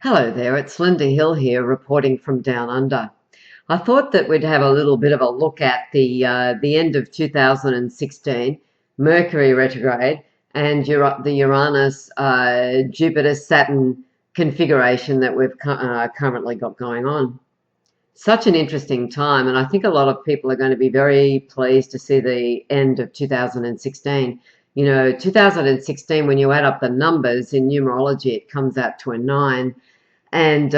Hello there, it's Lynda Hill here reporting from Down Under. I thought that we'd have a little bit of a look at the end of 2016, Mercury retrograde, and the Uranus Jupiter Saturn configuration that we've currently got going on. Such an interesting time, and I think a lot of people are going to be very pleased to see the end of 2016. 2016, when you add up the numbers in numerology, it comes out to a 9. And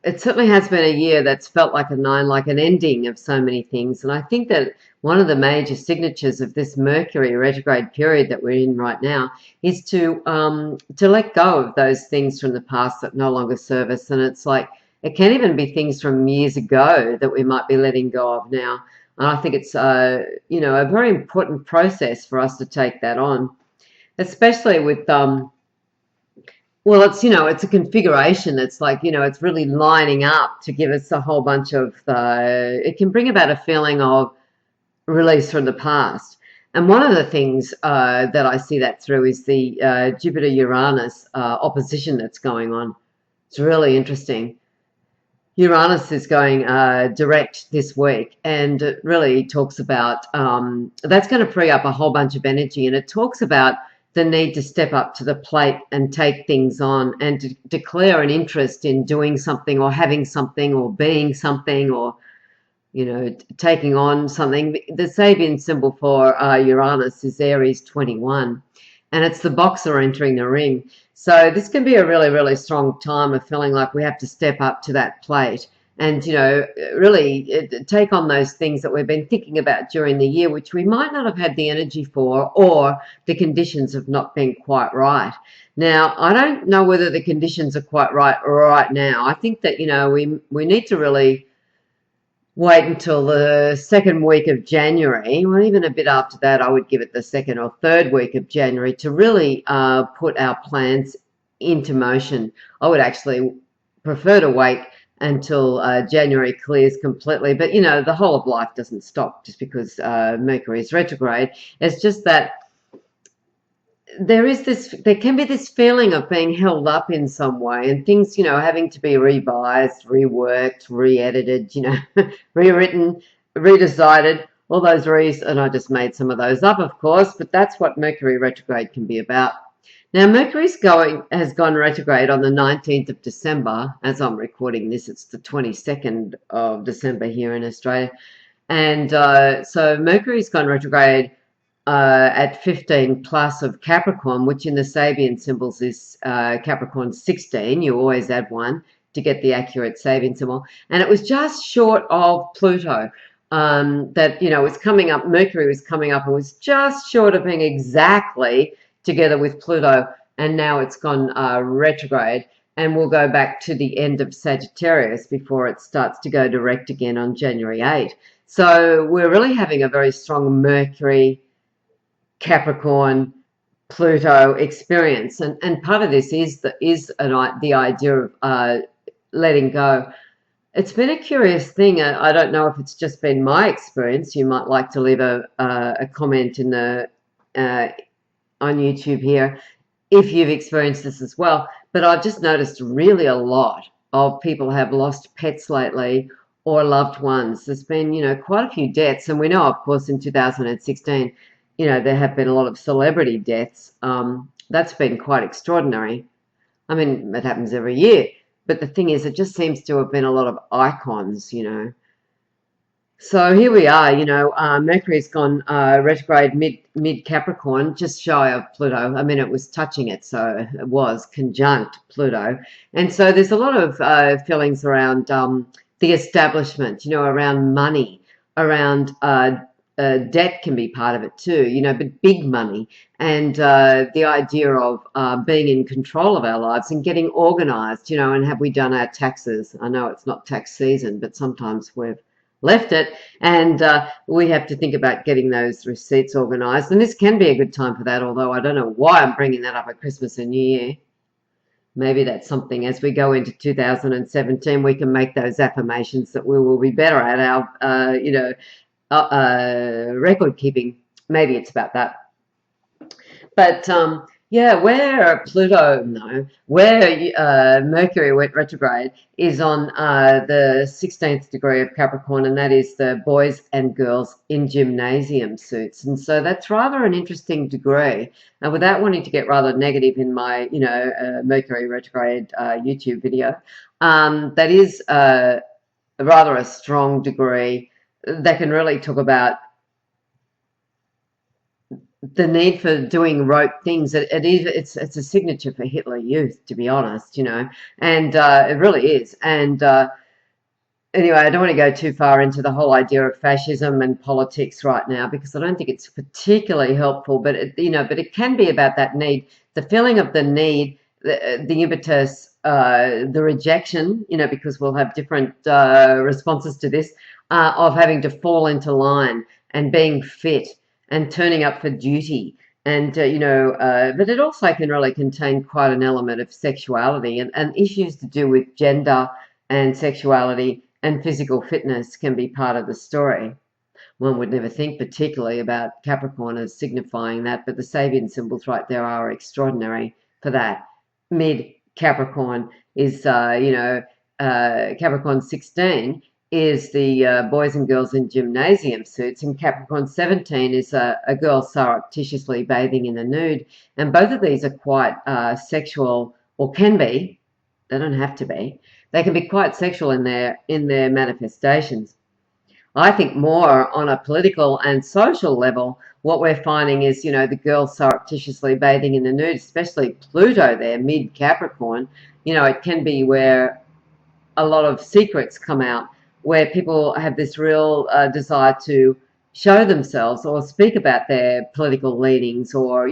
it certainly has been a year that's felt like a 9, like an ending of so many things. And I think that one of the major signatures of this Mercury retrograde period that we're in right now is to let go of those things from the past that no longer serve us. And it's like it can even be things from years ago that we might be letting go of now. And I think it's a very important process for us to take that on, especially with well, it's a configuration that's like, it's really lining up to give us a whole bunch of, it can bring about a feeling of release from the past. And one of the things that I see that through is the Jupiter-Uranus opposition that's going on. It's really interesting. Uranus is going direct this week, and it really talks about, that's going to free up a whole bunch of energy, and it talks about the need to step up to the plate and take things on and to declare an interest in doing something or having something or being something or, taking on something. The Sabian symbol for Uranus is Aries 21, and it's the boxer entering the ring. So this can be a really, really strong time of feeling like we have to step up to that plate and, really take on those things that we've been thinking about during the year, which we might not have had the energy for, or the conditions have not been quite right. Now, I don't know whether the conditions are quite right now. I think that, we need to really wait until the second week of January, or even a bit after that. I would give it the second or third week of January to really put our plans into motion. I would actually prefer to wait until January clears completely. But, the whole of life doesn't stop just because Mercury is retrograde. It's just that there can be this feeling of being held up in some way, and things, having to be revised, reworked, re-edited, rewritten, redecided, all those and I just made some of those up, of course, but that's what Mercury retrograde can be about. Now, Mercury has gone retrograde on the 19th of December. As I'm recording this, it's the 22nd of December here in Australia. And so Mercury's gone retrograde at 15 plus of Capricorn, which in the Sabian symbols is Capricorn 16. You always add one to get the accurate Sabian symbol. And it was just short of Pluto. That, was coming up, Mercury was coming up and was just short of being exactly together with Pluto, and now it's gone retrograde, and we'll go back to the end of Sagittarius before it starts to go direct again on January 8. So we're really having a very strong Mercury, Capricorn, Pluto experience, and part of this is the idea of letting go. It's been a curious thing. I don't know if it's just been my experience. You might like to leave a comment in the on YouTube here if you've experienced this as well. But I've just noticed really a lot of people have lost pets lately or loved ones. There's been, quite a few deaths. And we know, of course, in 2016, there have been a lot of celebrity deaths. That's been quite extraordinary. I mean, it happens every year. But the thing is, it just seems to have been a lot of icons, So here we are, Mercury's gone retrograde mid Capricorn, just shy of Pluto. I mean, it was touching it, so it was conjunct Pluto. And so there's a lot of feelings around the establishment, around money, around debt can be part of it too, but big money, and the idea of being in control of our lives and getting organized, and have we done our taxes? I know it's not tax season, but sometimes we've left it, and we have to think about getting those receipts organized, and this can be a good time for that, although I don't know why I'm bringing that up at Christmas and New Year. Maybe that's something as we go into 2017 we can make those affirmations that we will be better at our record keeping. Maybe it's about that. But Yeah, where Pluto, no, where Mercury went retrograde is on the 16th degree of Capricorn, and that is the boys and girls in gymnasium suits. And so that's rather an interesting degree. And without wanting to get rather negative in my, Mercury retrograde YouTube video, that is rather a strong degree that can really talk about the need for doing rote things. It's a signature for Hitler Youth, to be honest, and it really is. And anyway, I don't want to go too far into the whole idea of fascism and politics right now because I don't think it's particularly helpful. But but it can be about that need, the feeling of the need, the impetus, the rejection. Because we'll have different responses to this of having to fall into line and being fit and turning up for duty. And, but it also can really contain quite an element of sexuality and issues to do with gender and sexuality and physical fitness can be part of the story. One would never think particularly about Capricorn as signifying that, but the Sabian symbols right there are extraordinary for that. Mid Capricorn is, Capricorn 16 is the boys and girls in gymnasium suits, and Capricorn 17 is a girl surreptitiously bathing in the nude. And both of these are quite sexual, or can be. They don't have to be. They can be quite sexual in their manifestations. I think more on a political and social level, what we're finding is, the girls surreptitiously bathing in the nude, especially Pluto there, mid Capricorn, it can be where a lot of secrets come out, where people have this real desire to show themselves or speak about their political leanings or,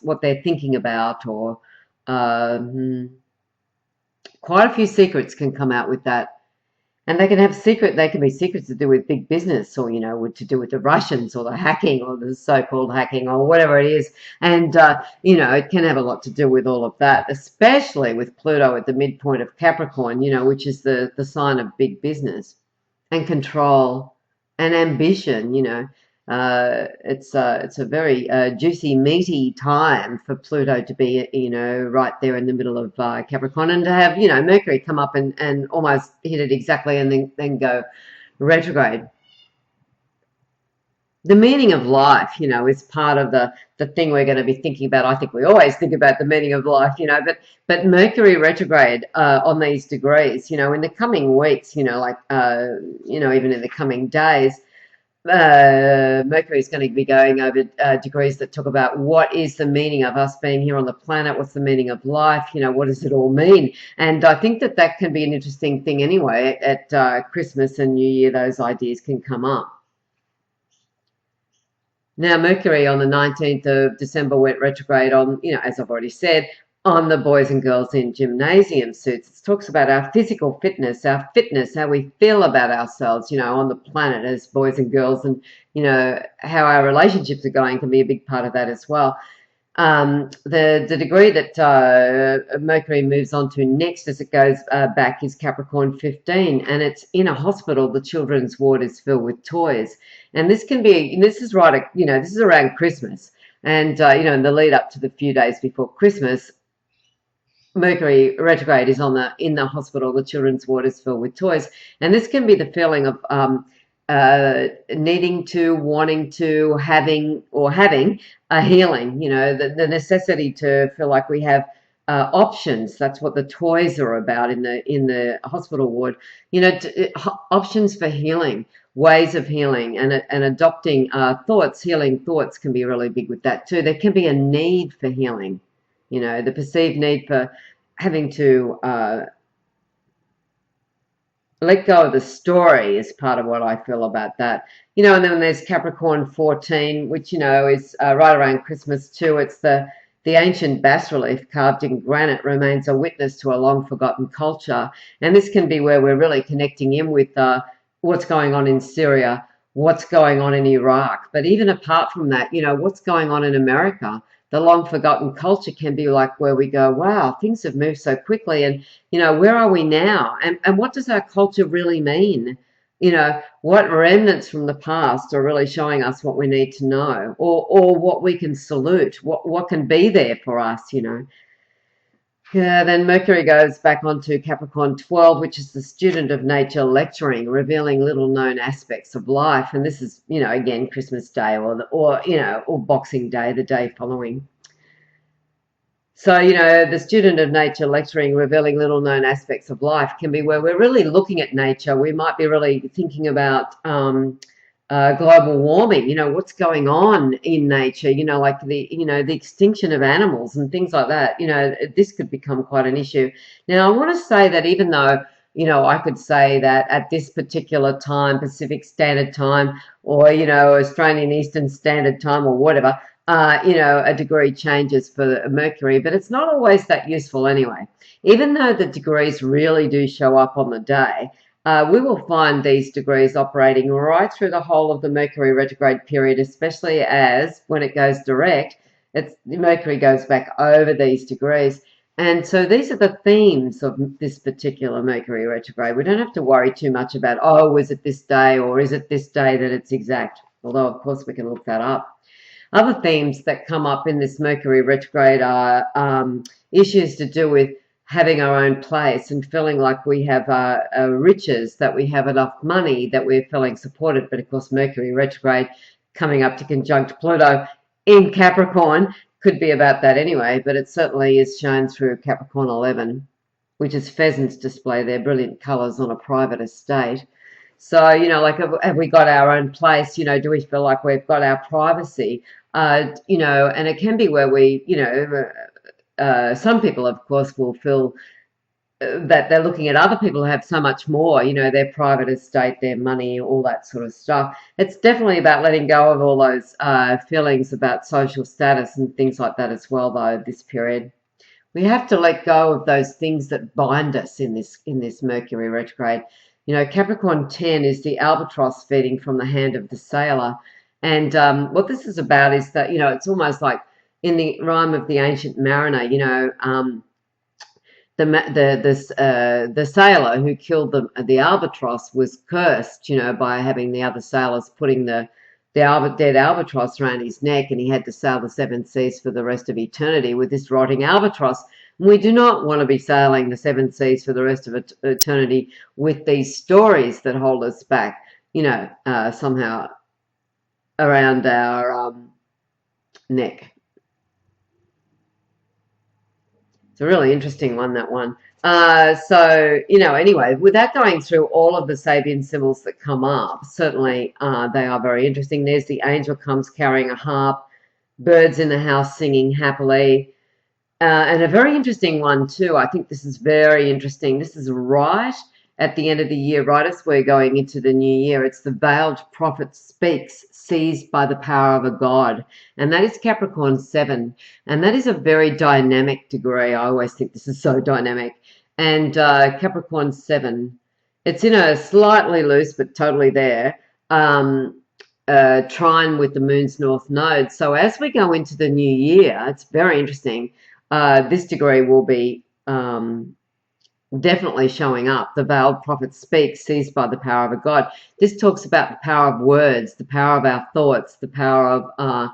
what they're thinking about or quite a few secrets can come out with that. And they can be secrets to do with big business or, to do with the Russians or the hacking or the so-called hacking or whatever it is. And, it can have a lot to do with all of that, especially with Pluto at the midpoint of Capricorn, which is the sign of big business and control and ambition. It's a very juicy, meaty time for Pluto to be, right there in the middle of Capricorn, and to have, Mercury come up and almost hit it exactly and then go retrograde. The meaning of life, is part of the thing we're going to be thinking about. I think we always think about the meaning of life, but Mercury retrograde on these degrees, in the coming weeks, even in the coming days, Mercury is going to be going over degrees that talk about what is the meaning of us being here on the planet, what's the meaning of life, what does it all mean? And I think that can be an interesting thing anyway. At Christmas and New Year, those ideas can come up. Now, Mercury on the 19th of December went retrograde on, as I've already said, on the boys and girls in gymnasium suits. It talks about our physical fitness, how we feel about ourselves, on the planet as boys and girls, and, how our relationships are going can be a big part of that as well. The degree that Mercury moves on to next as it goes back is Capricorn 15, and it's in a hospital. The children's ward is filled with toys, and this is right, this is around Christmas, and in the lead up to the few days before Christmas, Mercury retrograde is in the hospital. The children's ward is filled with toys, and this can be the feeling of needing to, wanting to, having a healing. The necessity to feel like we have options. That's what the toys are about in the hospital ward. Options for healing, ways of healing, and adopting thoughts. Healing thoughts can be really big with that too. There can be a need for healing. The perceived need for having to let go of the story is part of what I feel about that. And then there's Capricorn 14, which, is right around Christmas too. It's the ancient bas relief carved in granite remains a witness to a long forgotten culture. And this can be where we're really connecting in with what's going on in Syria, what's going on in Iraq. But even apart from that, what's going on in America. The long forgotten culture can be like where we go, wow, things have moved so quickly. And, where are we now? And what does our culture really mean? what remnants from the past are really showing us what we need to know, or what we can salute, what can be there for us. Yeah, then Mercury goes back onto Capricorn 12, which is the student of nature lecturing, revealing little known aspects of life. And this is, again, Christmas Day or Boxing Day, the day following. So, the student of nature lecturing, revealing little known aspects of life can be where we're really looking at nature. We might be really thinking about global warming, what's going on in nature, like the extinction of animals and things like that. This could become quite an issue. Now, I want to say that even though, I could say that at this particular time, Pacific Standard Time, or, Australian Eastern Standard Time, or whatever, a degree changes for Mercury, but it's not always that useful anyway. Even though the degrees really do show up on the day, we will find these degrees operating right through the whole of the Mercury retrograde period, especially as when it goes direct, Mercury goes back over these degrees. And so these are the themes of this particular Mercury retrograde. We don't have to worry too much about, is it this day or is it this day that it's exact? Although, of course, we can look that up. Other themes that come up in this Mercury retrograde are issues to do with having our own place and feeling like we have riches, that we have enough money, that we're feeling supported. But of course, Mercury retrograde coming up to conjunct Pluto in Capricorn could be about that anyway, but it certainly is shown through Capricorn 11, which is pheasants display their brilliant colours on a private estate. So, like, have we got our own place? Do we feel like we've got our privacy? And it can be where we, some people, of course, will feel that they're looking at other people who have so much more, their private estate, their money, all that sort of stuff. It's definitely about letting go of all those feelings about social status and things like that as well, though, this period. We have to let go of those things that bind us in this Mercury retrograde. Capricorn 10 is the albatross feeding from the hand of the sailor. And what this is about is that, it's almost like in the rhyme of the Ancient Mariner, the sailor who killed the albatross was cursed, by having the other sailors putting the dead albatross around his neck, and he had to sail the seven seas for the rest of eternity with this rotting albatross. And we do not want to be sailing the seven seas for the rest of eternity with these stories that hold us back, somehow around our neck. It's a really interesting one, that one. So, anyway, without going through all of the Sabian symbols that come up, certainly they are very interesting. There's the angel comes carrying a harp, birds in the house singing happily, and a very interesting one too. I think this is very interesting. This is right at the end of the year, right as we're going into the new year. It's the veiled prophet speaks, seized by the power of a god. And that is Capricorn 7. And that is a very dynamic degree. I always think this is so dynamic. And Capricorn 7, it's in a slightly loose but totally there trine with the moon's north node. So as we go into the new year, it's very interesting. This degree will be definitely showing up. The veiled prophet speaks, seized by the power of a god. This talks about the power of words, the power of our thoughts, the power of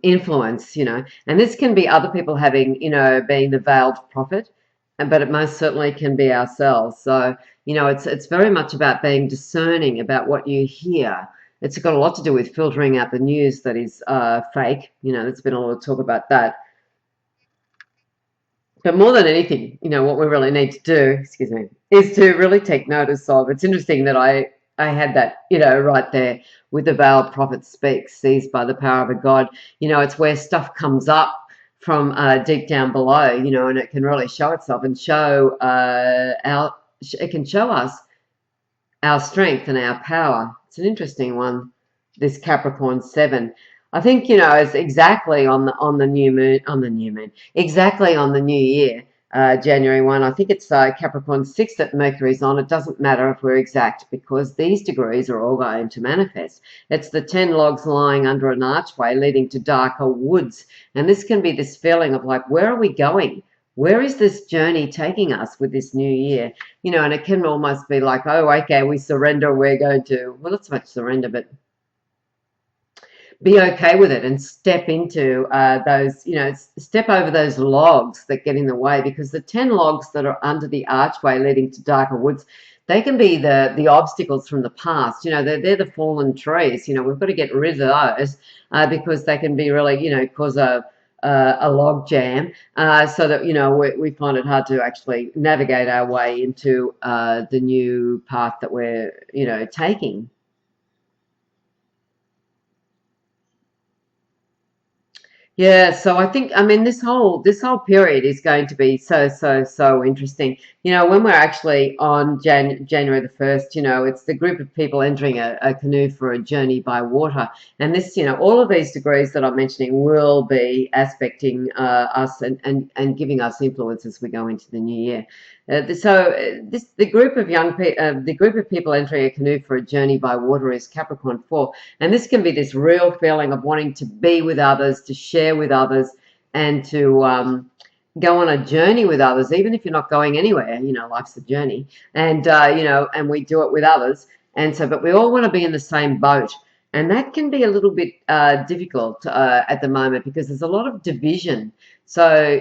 influence, and this can be other people having, being the veiled prophet, but it most certainly can be ourselves. So, it's very much about being discerning about what you hear. It's got a lot to do with filtering out the news that is fake. There's been a lot of talk about that. But more than anything, what we really need to do, is to really take notice of. It's interesting that I had that, right there with the veiled prophet speaks, seized by the power of a god. It's where stuff comes up from deep down below, and it can really show itself and show it can show us our strength and our power. It's an interesting one, this Capricorn 7. I think, it's exactly on the new moon, exactly on the new year, January 1. I think it's Capricorn 6 that Mercury's on. It doesn't matter if we're exact, because these degrees are all going to manifest. It's the 10 logs lying under an archway leading to darker woods. And this can be this feeling of like, where are we going? Where is this journey taking us with this new year? And it can almost be like, oh, okay, we surrender, we're going to, well, not so much surrender, but be okay with it and step into those, step over those logs that get in the way, because the 10 logs that are under the archway leading to darker woods, they can be the obstacles from the past. They're the fallen trees. We've got to get rid of those because they can be really, cause a log jam, so that we find it hard to actually navigate our way into the new path that we're taking. Yeah, so I mean, this whole period is going to be so interesting. When we're actually on January the 1st, it's the group of people entering a canoe for a journey by water. And this, all of these degrees that I'm mentioning will be aspecting us and giving us influence as we go into the new year. The group of the group of people entering a canoe for a journey by water is Capricorn 4. And this can be this real feeling of wanting to be with others, to share with others, and to go on a journey with others, even if you're not going anywhere. Life's a journey, and and we do it with others. And so, but we all want to be in the same boat, and that can be a little bit difficult at the moment because there's a lot of division. So,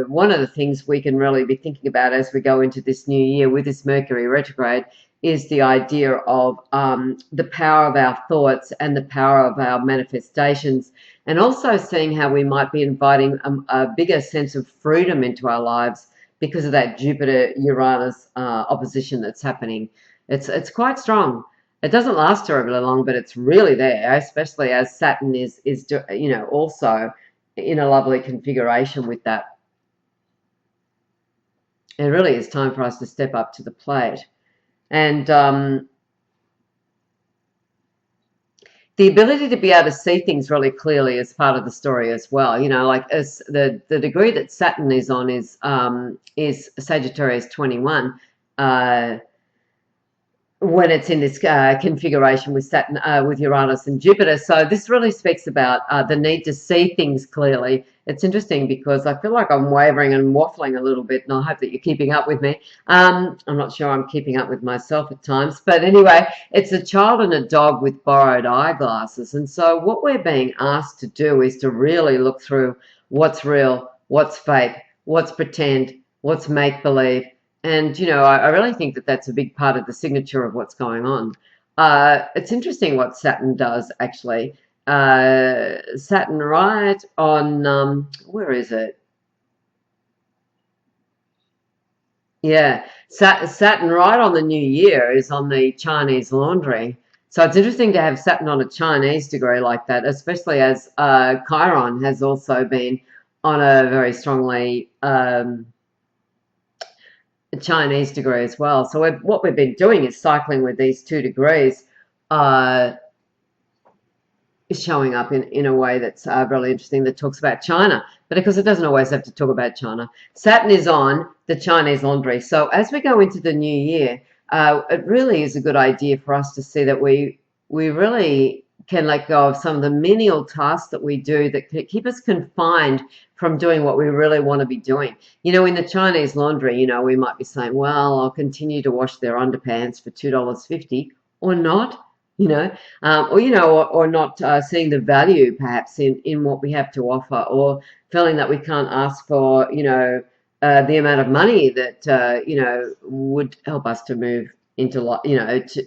one of the things we can really be thinking about as we go into this new year with this Mercury retrograde is the idea of the power of our thoughts and the power of our manifestations, and also seeing how we might be inviting a bigger sense of freedom into our lives because of that Jupiter-Uranus opposition that's happening. It's quite strong. It doesn't last terribly long, but it's really there, especially as Saturn is also in a lovely configuration with that. It really is time for us to step up to the plate. And the ability to be able to see things really clearly is part of the story as well. Like as the degree that Saturn is on is Sagittarius 21. When it's in this configuration with Saturn, with Uranus and Jupiter. So this really speaks about the need to see things clearly. It's interesting because I feel like I'm wavering and waffling a little bit, and I hope that you're keeping up with me. I'm not sure I'm keeping up with myself at times, but anyway, it's a child and a dog with borrowed eyeglasses. And so what we're being asked to do is to really look through what's real, what's fake, what's pretend, what's make-believe. And, I really think that that's a big part of the signature of what's going on. It's interesting what Saturn does, actually. Saturn right on, where is it? Yeah, Saturn right on the new year is on the Chinese laundry. So it's interesting to have Saturn on a Chinese degree like that, especially as Chiron has also been on a very strongly Chinese degree as well. So what we've been doing is cycling with these two degrees is showing up in a way that's really interesting, that talks about China. But of course, it doesn't always have to talk about China. Saturn is on the Chinese laundry. So as we go into the new year, it really is a good idea for us to see that we really can let go of some of the menial tasks that we do that keep us confined from doing what we really want to be doing. In the Chinese laundry, we might be saying, well, I'll continue to wash their underpants for $2.50 or not. Or not seeing the value perhaps in what we have to offer, or feeling that we can't ask for, the amount of money that, would help us to move into,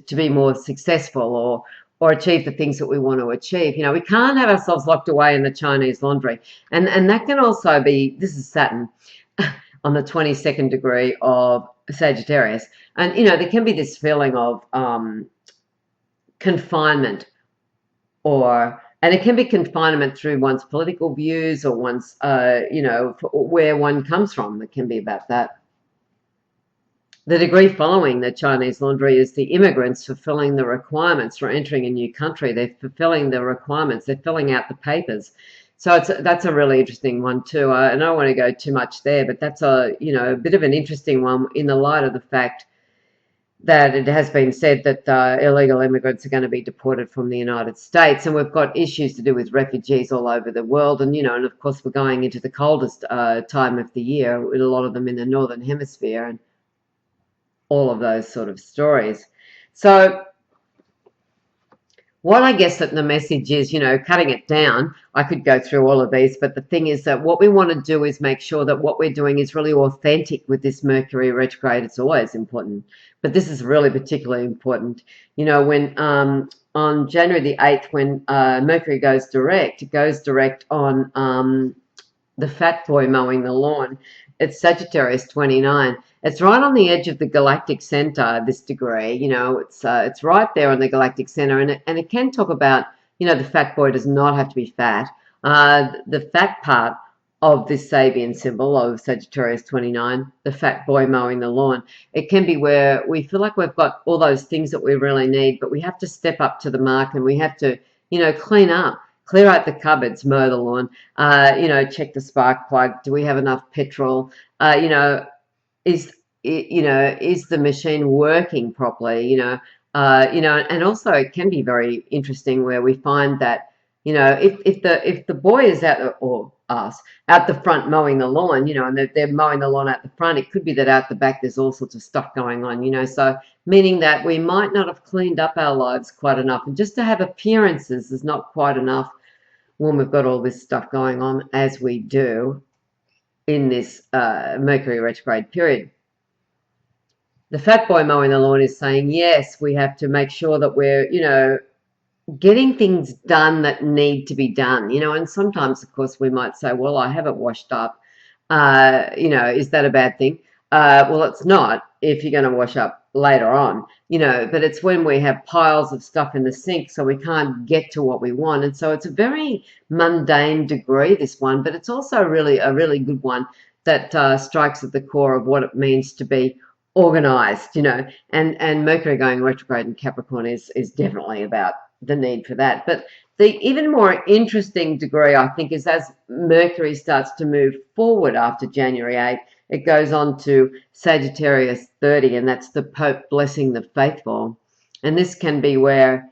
to be more successful or achieve the things that we want to achieve. We can't have ourselves locked away in the Chinese laundry. And that can also be, this is Saturn on the 22nd degree of Sagittarius. And, there can be this feeling of, confinement, and it can be confinement through one's political views or one's where one comes from. It can be about that. The degree following the Chinese laundry is the immigrants fulfilling the requirements for entering a new country. They're fulfilling the requirements, they're filling out the papers. So that's a really interesting one too. And I don't want to go too much there, but that's a bit of an interesting one in the light of the fact that it has been said that illegal immigrants are going to be deported from the United States, and we've got issues to do with refugees all over the world, and and of course we're going into the coldest time of the year, with a lot of them in the northern hemisphere, and all of those sort of stories. So what I guess that the message is, cutting it down, I could go through all of these, but the thing is that what we want to do is make sure that what we're doing is really authentic with this Mercury retrograde. It's always important, but this is really particularly important. When on January the 8th, when Mercury goes direct, it goes direct on the fat boy mowing the lawn. It's Sagittarius 29. It's right on the edge of the Galactic Center, this degree. It's right there on the Galactic Center, and it can talk about, the fat boy does not have to be fat. The fat part of this Sabian symbol of Sagittarius 29, the fat boy mowing the lawn, it can be where we feel like we've got all those things that we really need, but we have to step up to the mark, and we have to, clean up. Clear out the cupboards, mow the lawn, check the spark plug. Do we have enough petrol? Is is the machine working properly? And also it can be very interesting where we find that, if the boy is out, or us out the front mowing the lawn, and they're mowing the lawn out the front, it could be that out the back there's all sorts of stuff going on, so meaning that we might not have cleaned up our lives quite enough, and just to have appearances is not quite enough when we've got all this stuff going on as we do in this Mercury retrograde period. The fat boy mowing the lawn is saying, yes, we have to make sure that we're, getting things done that need to be done, and sometimes, of course, we might say, well, I haven't washed up. Is that a bad thing? Well, it's not if you're going to wash up later on, but it's when we have piles of stuff in the sink, so we can't get to what we want. And so it's a very mundane degree, this one, but it's also really a really good one that strikes at the core of what it means to be organized, and Mercury going retrograde in Capricorn is definitely about the need for that. But the even more interesting degree, I think, is as Mercury starts to move forward after January 8th, it goes on to Sagittarius 30, and that's the Pope blessing the faithful. And this can be where,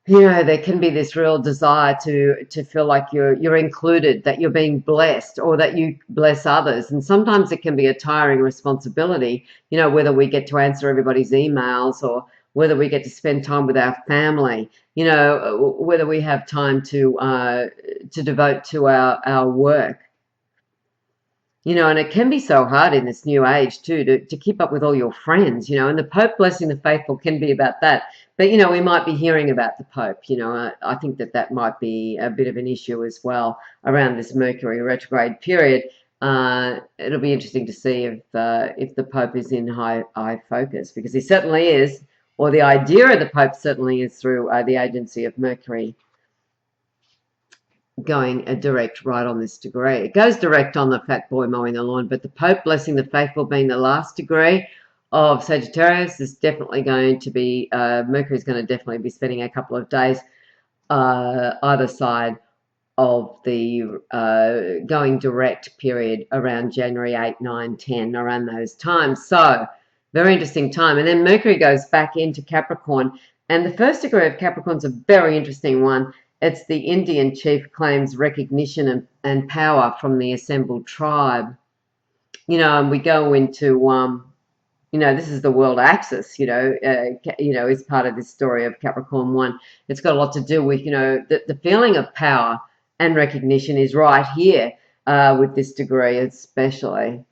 there can be this real desire to feel like you're included, that you're being blessed, or that you bless others. And sometimes it can be a tiring responsibility, whether we get to answer everybody's emails, or whether we get to spend time with our family, whether we have time to devote to our work. And it can be so hard in this new age too to keep up with all your friends, and the Pope blessing the faithful can be about that. But, we might be hearing about the Pope, I think that might be a bit of an issue as well around this Mercury retrograde period. It'll be interesting to see if the Pope is in high focus, because he certainly is, or the idea of the Pope certainly is through the agency of Mercury going a direct right on this degree. It goes direct on the fat boy mowing the lawn, but the Pope blessing the faithful being the last degree of Sagittarius is definitely going to be, Mercury is going to definitely be spending a couple of days either side of the going direct period around January 8, 9, 10, around those times. So very interesting time. And then Mercury goes back into Capricorn, and the first degree of Capricorn's a very interesting one. It's the Indian chief claims recognition and power from the assembled tribe. And we go into, this is the world axis, is part of this story of Capricorn 1. It's got a lot to do with, the feeling of power and recognition is right here with this degree especially.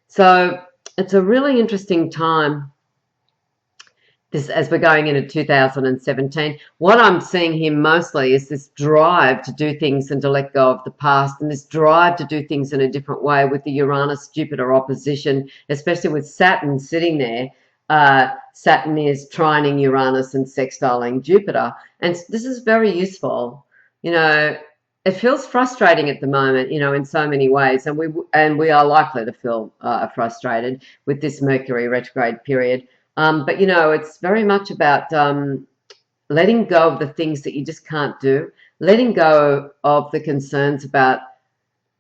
So it's a really interesting time, this, as we're going into 2017. What I'm seeing here mostly is this drive to do things and to let go of the past, and this drive to do things in a different way with the Uranus-Jupiter opposition, especially with Saturn sitting there. Saturn is trining Uranus and sextiling Jupiter, and this is very useful. It feels frustrating at the moment, in so many ways, and we are likely to feel frustrated with this Mercury retrograde period. But, it's very much about letting go of the things that you just can't do, letting go of the concerns about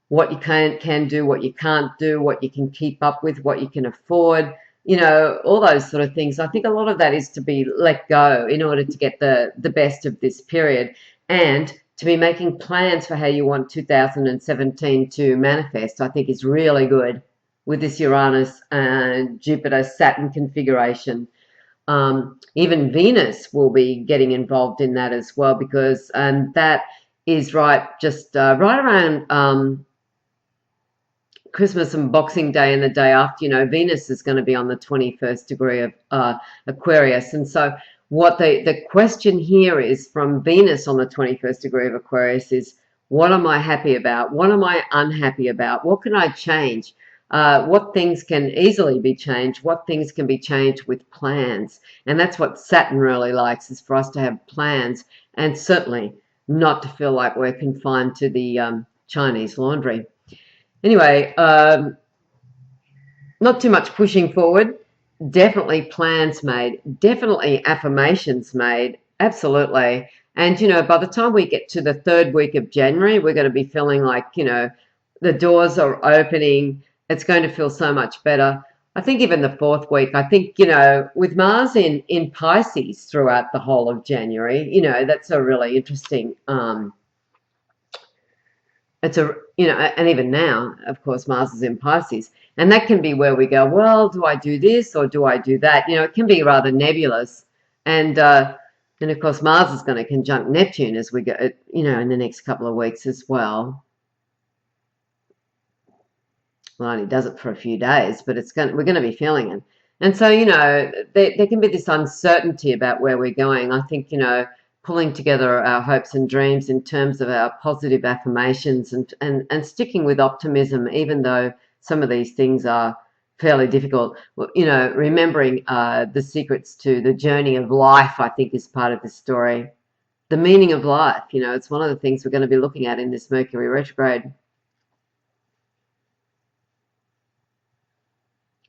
what you can do, what you can't do, what you can keep up with, what you can afford, you know, all those sort of things. I think a lot of that is to be let go in order to get the best of this period, and to be making plans for how you want 2017 to manifest, I think is really good with this Uranus and Jupiter Saturn configuration. Even Venus will be getting involved in that as well, because that is right around Christmas and Boxing Day and the day after. You know, Venus is going to be on the 21st degree of Aquarius. And so what the question here is from Venus on the 21st degree of Aquarius is, what am I happy about? What am I unhappy about? What can I change? What things can easily be changed? What things can be changed with plans? And that's what Saturn really likes, is for us to have plans, and certainly not to feel like we're confined to the Chinese laundry. Anyway, not too much pushing forward. Definitely plans made. Definitely affirmations made. Absolutely. And, you know, by the time we get to the third week of January, we're going to be feeling like, you know, the doors are opening. It's going to feel so much better. I think even the fourth week, I think, you know, with Mars in Pisces throughout the whole of January, you know, that's a really interesting it's a, you know, and even now, of course, Mars is in Pisces, and that can be where we go, well, do I do this or do I do that? You know, it can be rather nebulous, and of course, Mars is going to conjunct Neptune as we go, you know, in the next couple of weeks as well. Well, it only does it for a few days, but we're going to be feeling it. And so, you know, there can be this uncertainty about where we're going. I think, you know, pulling together our hopes and dreams in terms of our positive affirmations, and sticking with optimism, even though some of these things are fairly difficult. Well, you know, remembering the secrets to the journey of life, I think, is part of this story. The meaning of life, you know, it's one of the things we're going to be looking at in this Mercury retrograde.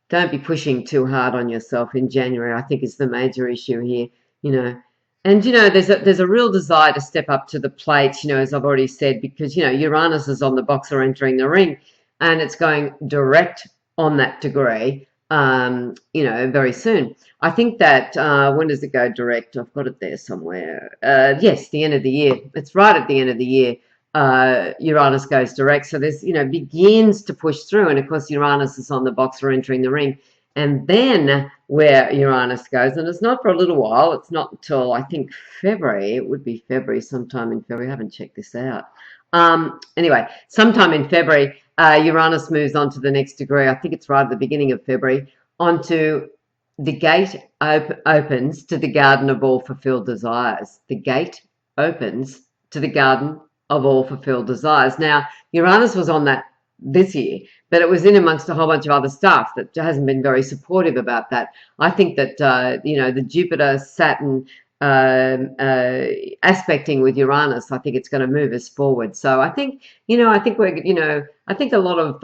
Don't be pushing too hard on yourself in January, I think, is the major issue here, you know. And, you know, there's a real desire to step up to the plate, you know, as I've already said, because, you know, Uranus is on the boxer entering the ring, and it's going direct on that degree, you know, very soon. I think that, when does it go direct? I've got it there somewhere. Yes, the end of the year. It's right at the end of the year. Uranus goes direct. So this, you know, begins to push through. And of course, Uranus is on the boxer entering the ring. And then where Uranus goes, and it's not for a little while, it's not until I think February, it would be February, sometime in February. I haven't checked this out. Anyway, sometime in February, Uranus moves on to the next degree. I think it's right at the beginning of February, onto the gate opens to the garden of all fulfilled desires. The gate opens to the garden of all fulfilled desires. Now, Uranus was on that this year, but it was in amongst a whole bunch of other stuff that hasn't been very supportive about that. I think that, you know, the Jupiter, Saturn aspecting with Uranus, I think it's going to move us forward. So I think, you know, I think a lot of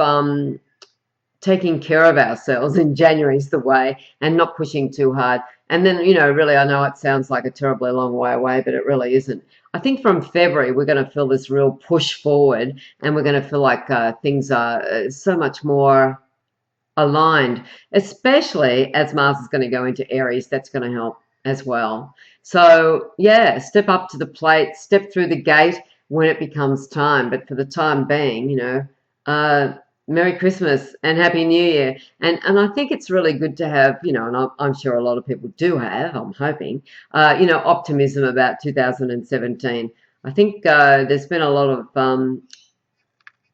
taking care of ourselves in January is the way, and not pushing too hard. And then, you know, really, I know it sounds like a terribly long way away, but it really isn't. I think from February, we're going to feel this real push forward, and we're going to feel like things are so much more aligned, especially as Mars is going to go into Aries. That's going to help as well. So, yeah, step up to the plate, step through the gate when it becomes time. But for the time being, you know, Merry Christmas and Happy New Year. And I think it's really good to have, you know, and I'm sure a lot of people do have, I'm hoping, you know, optimism about 2017. I think there's been a lot of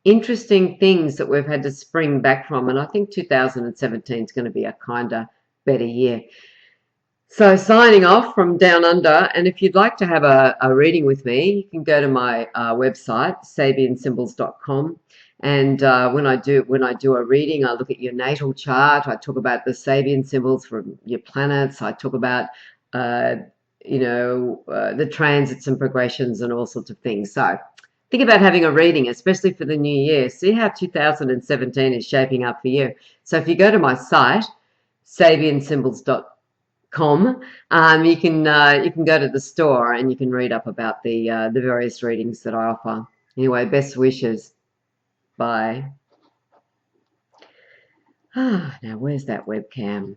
interesting things that we've had to spring back from, and I think 2017 is going to be a kinder, better year. So signing off from Down Under, and if you'd like to have a reading with me, you can go to my website, sabiansymbols.com. And when I do a reading, I look at your natal chart. I talk about the Sabian symbols from your planets. I talk about, you know, the transits and progressions and all sorts of things. So think about having a reading, especially for the new year. See how 2017 is shaping up for you. So if you go to my site, sabiansymbols.com, you can go to the store and you can read up about the various readings that I offer. Anyway, best wishes. Bye. Now where's that webcam?